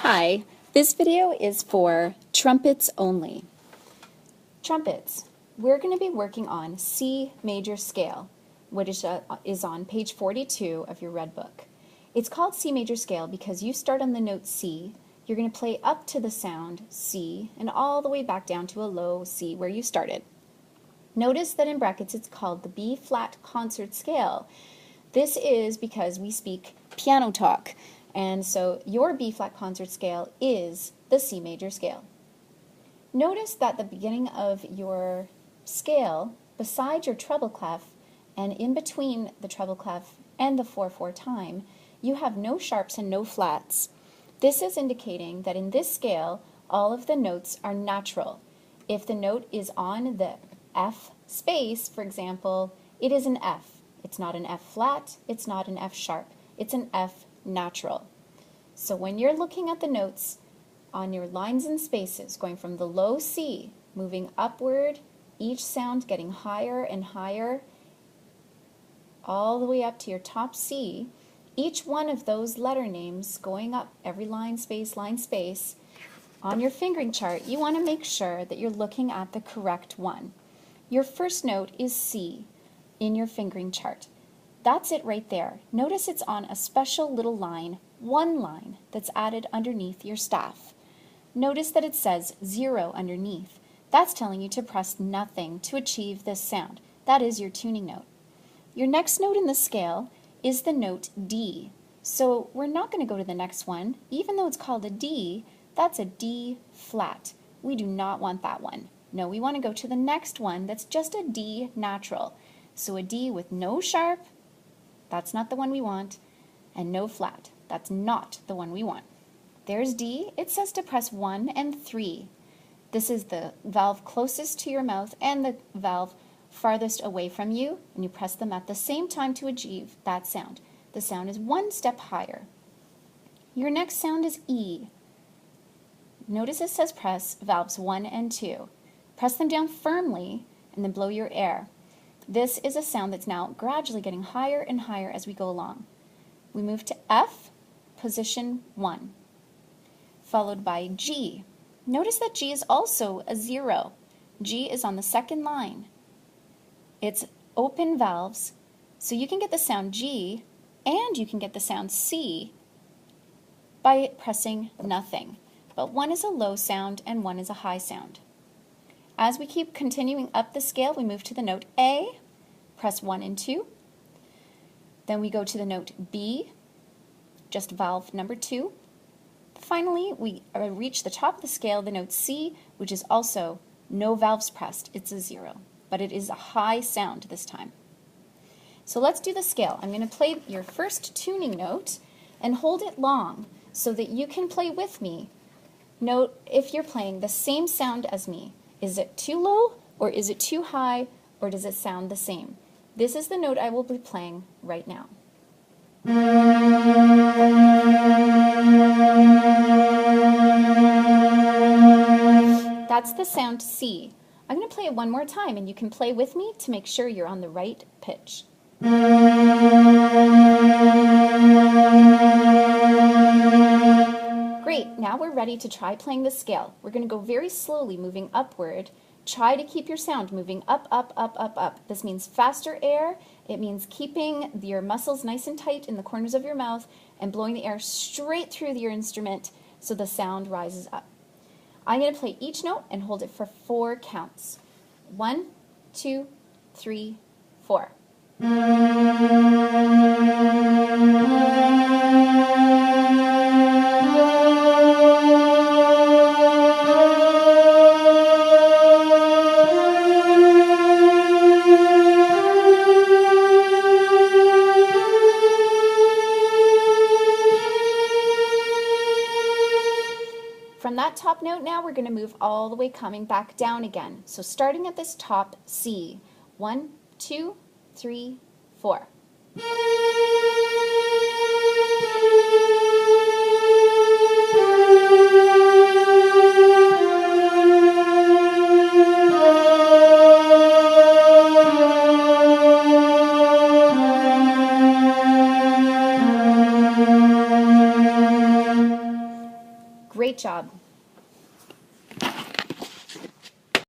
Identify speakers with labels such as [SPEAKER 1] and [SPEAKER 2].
[SPEAKER 1] Hi, this video is for trumpets only. Trumpets, we're going to be working on C major scale, which is on page 42 of your red book. It's called C major scale because you start on the note C, you're going to play up to the sound C, and all the way back down to a low C where you started. Notice that in brackets it's called the B flat concert scale. This is because we speak piano talk. And so your B flat concert scale is the C major scale. Notice that the beginning of your scale, beside your treble clef, and in between the treble clef and the 4/4 time, you have no sharps and no flats. This is indicating that in this scale, all of the notes are natural. If the note is on the F space, for example, it is an F. It's not an F flat, it's not an F sharp, it's an F natural. So when you're looking at the notes on your lines and spaces, going from the low C, moving upward, each sound getting higher and higher, all the way up to your top C, each one of those letter names going up every line, space, on your fingering chart, you want to make sure that you're looking at the correct one. Your first note is C in your fingering chart. That's it right there. Notice it's on a special little line, one line, that's added underneath your staff. Notice that it says 0 underneath. That's telling you to press nothing to achieve this sound. That is your tuning note. Your next note in the scale is the note D. So we're not going to go to the next one. Even though it's called a D, that's a D flat. We do not want that one. No, we want to go to the next one that's just a D natural. So a D with no sharp, that's not the one we want, and no flat. That's not the one we want. There's D. It says to press 1 and 3. This is the valve closest to your mouth and the valve farthest away from you, and you press them at the same time to achieve that sound. The sound is one step higher. Your next sound is E. Notice it says press valves 1 and 2. Press them down firmly and then blow your air. This is a sound that's now gradually getting higher and higher as we go along. We move to F, position 1, followed by G. Notice that G is also a 0. G is on the second line. It's open valves, so you can get the sound G and you can get the sound C by pressing nothing. But one is a low sound and one is a high sound. As we keep continuing up the scale, we move to the note A, press 1 and 2. Then we go to the note B, just valve number 2. Finally, we reach the top of the scale, the note C, which is also no valves pressed. It's a 0, but it is a high sound this time. So let's do the scale. I'm going to play your first tuning note and hold it long so that you can play with me. Note if you're playing the same sound as me. Is it too low, or is it too high, or does it sound the same? This is the note I will be playing right now. That's the sound C. I'm going to play it one more time, and you can play with me to make sure you're on the right pitch. Great, now we're ready to try playing the scale. We're going to go very slowly, moving upward. Try to keep your sound moving up, up, up, up, up. This means faster air. It means keeping your muscles nice and tight in the corners of your mouth and blowing the air straight through your instrument so the sound rises up. I'm going to play each note and hold it for 4 counts. 1, 2, 3, 4. From that top note now, we're going to move all the way coming back down again. So starting at this top C. 1, 2, 3, 4. Great job.